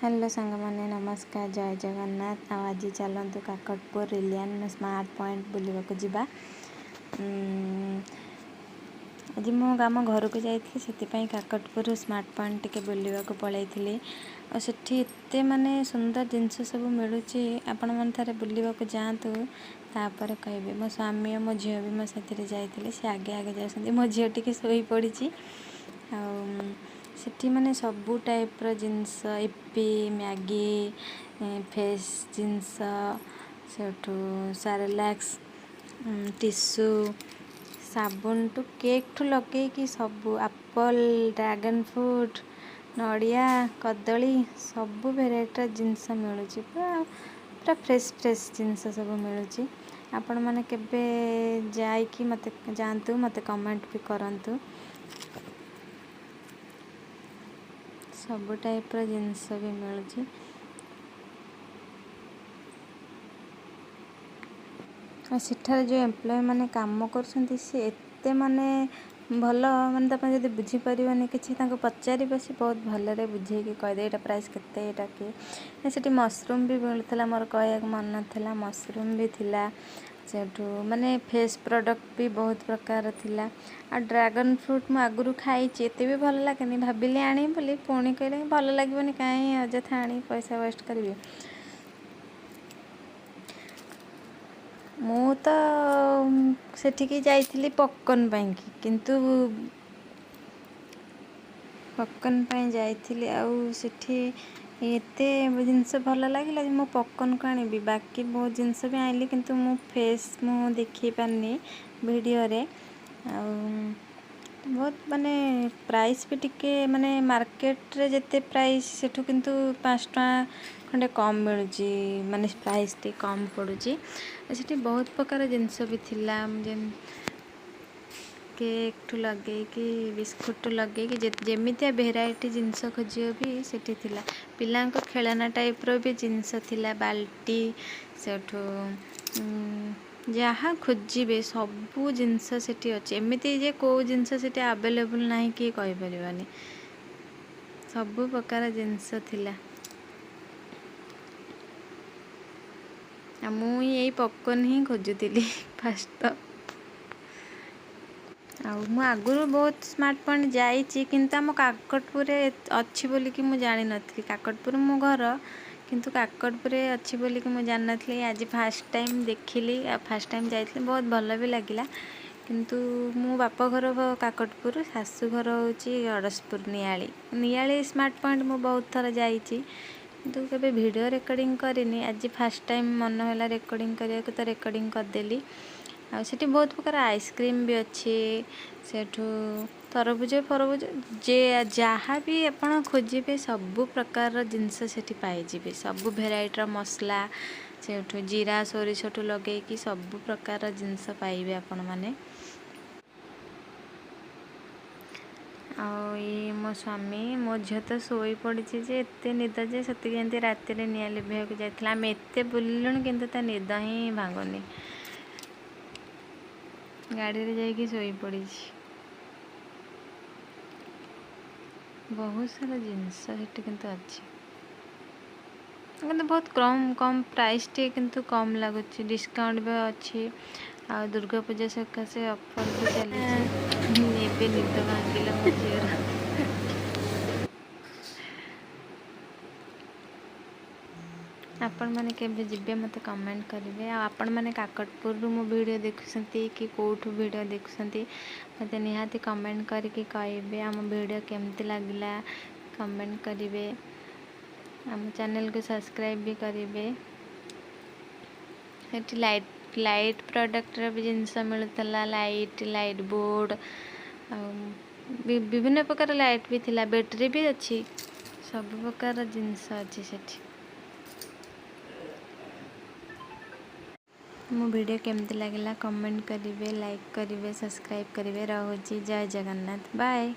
Hello सांग मैंने नमस्कार जय जगन्नाथ। आज चलतु काकटपुर रिलियन स्मार्ट पॉइंट बुलवाक जावा। आज मो आम घर को जाइए से काकटपुर स्मार्ट पॉइंट टे बुलवाक पलैली। एत माने सुंदर जिनस सब मिलूँ आपण मैंने थे बुलवाक जातु तापर कहे मो स्वामी और मो झील भी मो साथी जाइए सी आगे आगे जाती मो झील टी शोई पड़ी सेठी माने सबू टाइप जिनस इपी मैगी फेस जिनस सेठू सारेलैक्स टिश्यू साबुन टू केक ठू लगे कि सबू एप्पल ड्रैगन फ्रूट नड़िया कदली सबू भेराइटर जिनस मिलूँ पूरा पूरा फ्रेश फ्रेश जिनस सब मिलूँ। आपण मैंने केबे जाइकी मते जानतु मते कमेंट भी करंतु। सब टाइप जिनस भी मिलूँ। सेठार जो एम्प्लॉय मैंने काम करते माने भल माने जब बुझीपारे कि पचार सी बहुत भलरे बुझे कहीदे यहाँ प्राइस केते यहाँ कि से मसरूम भी मिलूला मोर कह मन नाला मसरूम भी थिला सेठू माने फेस प्रोडक्ट भी बहुत प्रकार थिला। आ ड्रैगन फ्रूट मु आगुरी खाई एत भी भल लगे भाविली आनी बोली पुणी कहले भल लगे कहीं अजथा आनी पैसा वेस्ट करी। मु तो सेठिकी जाइथिली पॉपकॉर्न पाई किंतु पॉपकॉर्न पाई जाइथिली आउ सेठी एते जिनस भल लगे मो पॉपकॉर्न को आनी बाकी बहुत जिनस भी आइली किंतु मो फेस मु देखी पारनी वीडियो रे बहुत माने प्राइस भी टिके माने मार्केट रे जेते प्राइस सेठू किंतु 5 टका खंडे कम मिलूँ माने प्राइस टी कम पड़ूँ। सेठी बहुत प्रकार जिनस भी थिला जेम केक ठू लगे कि बिस्कुट ठू लगे कि जेमितिया भेराइटी जिनस खोजियो भी सेठी थिला। पिलांको खेलना टाइप रो भी जिनस थिला बाल्टी सेठू जहाँ खोजे सबू जिनस सेठी अच्छे एमती जे को जिनस सेठी अवेलेबल नहीं कि कहि परिबानी सबू प्रकार जिनस थिला। मु यही पॉपकॉर्न ही खोजुली फास्ट तो मु आगुरी बहुत स्मार्ट पॉइंट जाइए किंतु आम काकटपुर अच्छी बोली कि मु जानी नथली काकटपुर मो घर किंतु काकटपुर अच्छी बोली कि मु जान नथली आज फास्ट टाइम देखिली फास्ट टाइम जाइए बहुत भल भी लगिला किंतु मो बाप घर काकटपुर शाशु घर होची अड़सपुर नियाली नियाली स्मार्ट पॉइंट मु बहुत थर जाइए किंतु केबे वीडियो रिकॉर्डिंग करिनी आज फास्ट टाइम मन है रिकॉर्डिंग करिया तो रिकॉर्डिंग करदेली। आठी बहुत प्रकार आइसक्रीम भी अच्छी सेठू तरबुज फरबुज जे जहाँ भी आपण खोजे सबू प्रकार जिनस सेठी पाइबे सबू भेराइटर मसला सेठू जीरा सोरिष ठू लगे कि सबू प्रकार जिनस पाइबे आपण माने। ये मो स्वामी मो झील तो शोई पड़ी जे एत निद जे से राति निआ लिभेक जाइए आम एत बुलूँ किंतु ता निद ही भांगुनी गाड़ी रे जाइए शोई पड़ी। बहुत सारा जिनस सेठी किंतु अच्छी किंतु बहुत कम कम प्राइस टे किंतु कम लगुच डिस्काउंट भी अच्छी आ दुर्गा पूजा सकाशे ऑफर भी चली निद भांगिला मो झील। आपण मैंने केबे जिबे मते कमेंट करेंगे आपण मैंने काकटपुर मो वीडियो देखुसंती कि कोठू वीडियो देखुसंती मते निहाती कमेंट करके कहिबे आम वीडियो केमती लागला कमेंट करिवे आम चैनल को सब्सक्राइब भी करिवे। सेठी लाइट प्रोडक्ट रे भी जिनस मिलुतला लाइट बोर्ड विभिन्न प्रकार लाइट भी थिला बैटरी भी अच्छी सब प्रकार जिनस अच्छी सेठी। मो वीडियो केमती लगिला कमेंट करिवे लाइक करिवे सब्सक्राइब करिवे। रहुची जय जगन्नाथ बाय।